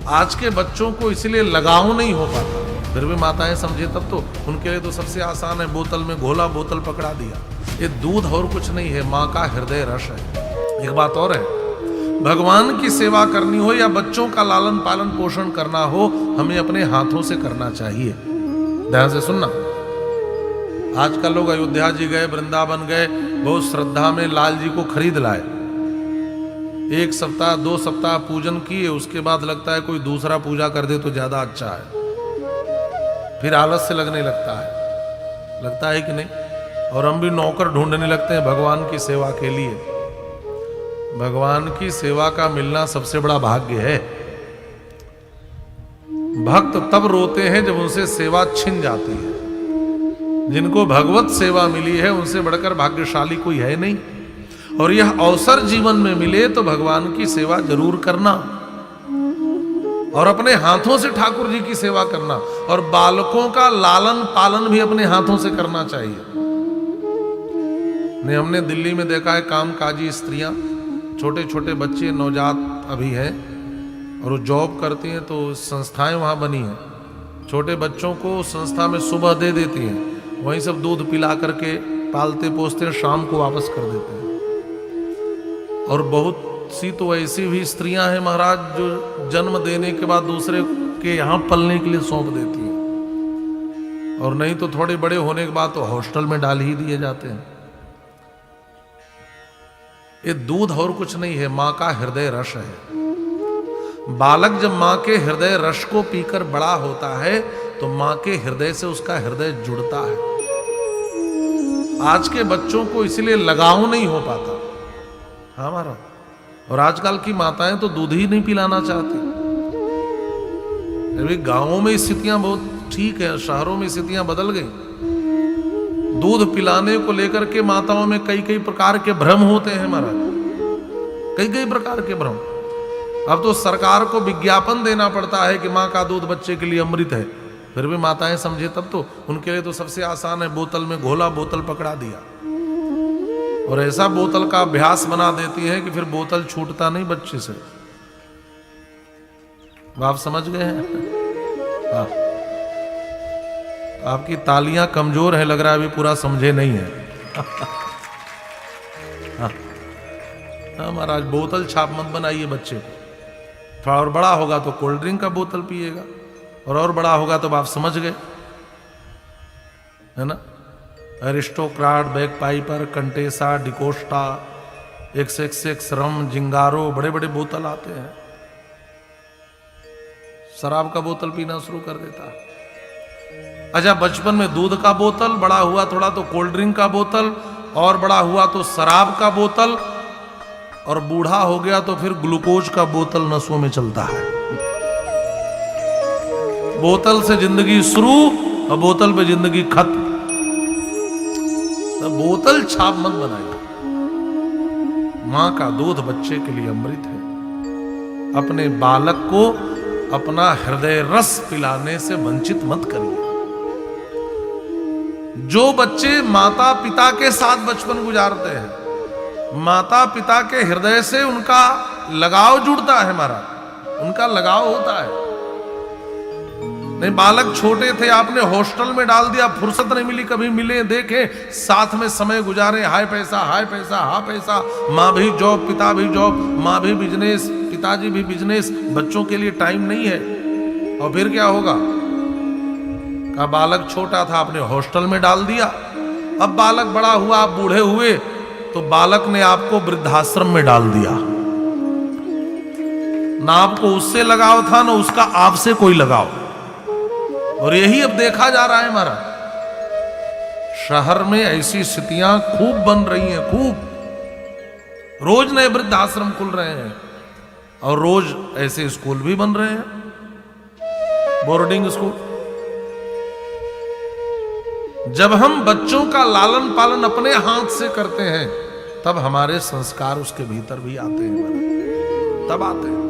आज के बच्चों को इसलिए लगाव नहीं हो पाता, फिर भी माताएं समझे तब तो उनके लिए तो सबसे आसान है, बोतल में घोला, बोतल पकड़ा दिया। ये दूध और कुछ नहीं है, माँ का हृदय रस है। एक बात और है, भगवान की सेवा करनी हो या बच्चों का लालन पालन पोषण करना हो, हमें अपने हाथों से करना चाहिए। ध्यान से सुनना। आजकल लोग अयोध्या जी गए, वृंदावन गए, बहुत श्रद्धा में लाल जी को खरीद लाए, 1 सप्ताह 2 सप्ताह पूजन किए, उसके बाद लगता है कोई दूसरा पूजा कर दे तो ज्यादा अच्छा है, फिर आलस से लगने लगता है कि नहीं। और हम भी नौकर ढूंढने लगते हैं भगवान की सेवा के लिए। भगवान की सेवा का मिलना सबसे बड़ा भाग्य है। भक्त तब रोते हैं जब उनसे सेवा छिन जाती है। जिनको भगवत सेवा मिली है उनसे बढ़कर भाग्यशाली कोई है नहीं। और यह अवसर जीवन में मिले तो भगवान की सेवा जरूर करना, और अपने हाथों से ठाकुर जी की सेवा करना, और बालकों का लालन पालन भी अपने हाथों से करना चाहिए। नहीं, हमने दिल्ली में देखा है कामकाजी स्त्रियां, छोटे छोटे बच्चे नवजात अभी हैं, और वो जॉब करती हैं, तो संस्थाएं वहां बनी हैं, छोटे बच्चों को संस्था में सुबह दे देती हैं, वहीं सब दूध पिला करके पालते पोसते शाम को वापस कर देते हैं। और बहुत सी तो ऐसी भी स्त्रियां हैं महाराज जो जन्म देने के बाद दूसरे के यहां पलने के लिए सौंप देती हैं, और नहीं तो थोड़े बड़े होने के बाद तो हॉस्टल में डाल ही दिए जाते हैं। ये दूध और कुछ नहीं है, मां का हृदय रस है। बालक जब मां के हृदय रस को पीकर बड़ा होता है तो मां के हृदय से उसका हृदय जुड़ता है। आज के बच्चों को इसलिए लगाव नहीं हो पाता हमारा, और आजकल की माताएं तो दूध ही नहीं पिलाना चाहती। अभी गांवों में स्थितियां बहुत ठीक है, शहरों में स्थितियां बदल गई। दूध पिलाने को लेकर के माताओं में कई कई प्रकार के भ्रम होते हैं महाराज, कई कई प्रकार के भ्रम। अब तो सरकार को विज्ञापन देना पड़ता है कि माँ का दूध बच्चे के लिए अमृत है, फिर भी माताएं समझे तब तो उनके लिए तो सबसे आसान है, बोतल में घोला, बोतल पकड़ा दिया, और ऐसा बोतल का अभ्यास बना देती है कि फिर बोतल छूटता नहीं बच्चे से। आप समझ गए हैं? हाँ, आपकी तालियां कमजोर है, लग रहा है अभी पूरा समझे नहीं है। हाँ महाराज, बोतल छाप मत बनाइए बच्चे को। थोड़ा और बड़ा होगा तो कोल्ड ड्रिंक का बोतल पिएगा, और बड़ा होगा तो आप समझ गए, है ना। एरिस्टोक्राट, बैग पाइपर, कंटेसा, डिकोस्टा, XXX, रम, जिंगारो, बड़े बड़े बोतल आते हैं। शराब का बोतल पीना शुरू कर देता है। अच्छा, बचपन में दूध का बोतल, बड़ा हुआ थोड़ा तो कोल्ड ड्रिंक का बोतल, और बड़ा हुआ तो शराब का बोतल, और बूढ़ा हो गया तो फिर ग्लूकोज का बोतल नसों में चलता है। बोतल से जिंदगी शुरू और बोतल पे जिंदगी खत्म। तो बोतल छाप मत बनाइए। मां का दूध बच्चे के लिए अमृत है। अपने बालक को अपना हृदय रस पिलाने से वंचित मत करिए। जो बच्चे माता पिता के साथ बचपन गुजारते हैं, माता पिता के हृदय से उनका लगाव जुड़ता है महाराज, उनका लगाव होता है। नहीं, बालक छोटे थे, आपने हॉस्टल में डाल दिया, फुर्सत नहीं मिली कभी मिले देखे, साथ में समय गुजारे, हाय पैसा हाय पैसा हा पैसा, माँ भी जॉब पिता भी जॉब, माँ भी बिजनेस पिताजी भी बिजनेस, बच्चों के लिए टाइम नहीं है। और फिर क्या होगा? का बालक छोटा था, आपने हॉस्टल में डाल दिया, अब बालक बड़ा हुआ, आप बूढ़े हुए, तो बालक ने आपको वृद्धाश्रम में डाल दिया। ना आपको उससे लगाव था, ना उसका आपसे कोई लगाव। और यही अब देखा जा रहा है हमारा, शहर में ऐसी स्थितियां खूब बन रही हैं, खूब। रोज नए वृद्धाश्रम खुल रहे हैं, और रोज ऐसे स्कूल भी बन रहे हैं, बोर्डिंग स्कूल। जब हम बच्चों का लालन पालन अपने हाथ से करते हैं, तब हमारे संस्कार उसके भीतर भी आते हैं, तब आते हैं।